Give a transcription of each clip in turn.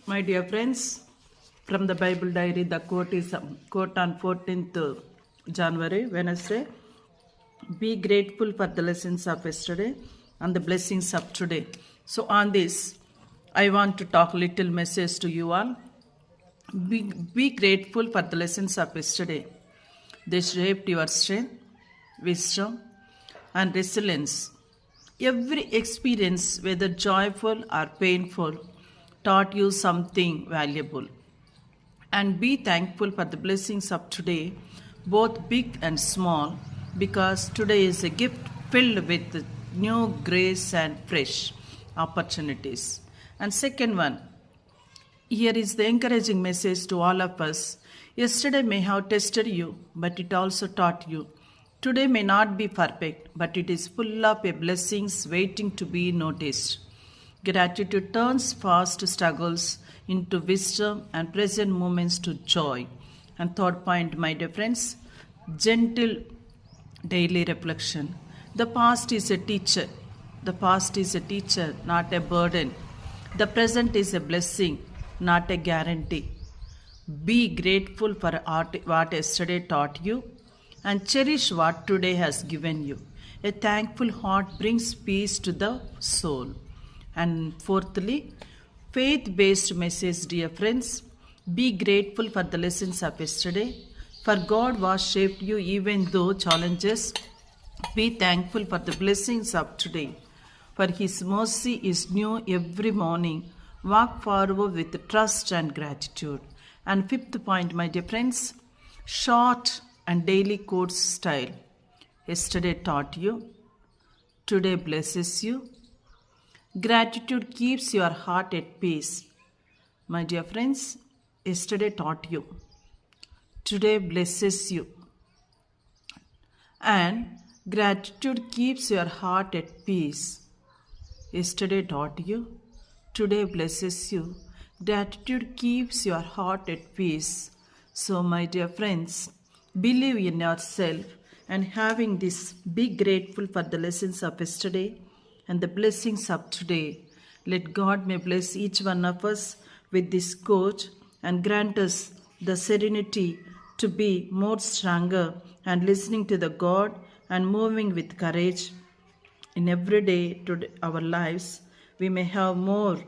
My dear friends, from the Bible diary, the quote is quote on 14th January, Wednesday. Be grateful for the lessons of yesterday and the blessings of today. So on this, I want to talk little message to you all. Be grateful for the lessons of yesterday. They shaped your strength, wisdom, and resilience. Every experience, whether joyful or painful, taught you something valuable. And be thankful for the blessings of today, both big and small, because today is a gift filled with new grace and fresh opportunities. And second one, here is the encouraging message to all of us. Yesterday may have tested you, but it also taught you. Today may not be perfect, but it is full of blessings waiting to be noticed. Gratitude turns past struggles into wisdom and present moments to joy. And third point, my dear friends, gentle daily reflection. The past is a teacher. The past is a teacher, not a burden. The present is a blessing, not a guarantee. Be grateful for what yesterday taught you and cherish what today has given you. A thankful heart brings peace to the soul. And fourthly, faith-based message, dear friends. Be grateful for the lessons of yesterday. For God was shaped you even though challenges. Be thankful for the blessings of today. For His mercy is new every morning. Walk forward with trust and gratitude. And fifth point, my dear friends, short and daily quotes style. Yesterday taught you. Today blesses you. Gratitude keeps your heart at peace. My dear friends, yesterday taught you. Today blesses you. And gratitude keeps your heart at peace. Yesterday taught you. Today blesses you. Gratitude keeps your heart at peace. So, my dear friends, believe in yourself and having this, be grateful for the lessons of yesterday and the blessings of today. Let God may bless each one of us with this quote and grant us the serenity to be more stronger and listening to the God and moving with courage in every day to our lives. We may have more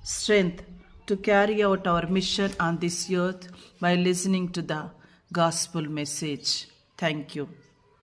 strength to carry out our mission on this earth by listening to the gospel message. Thank you.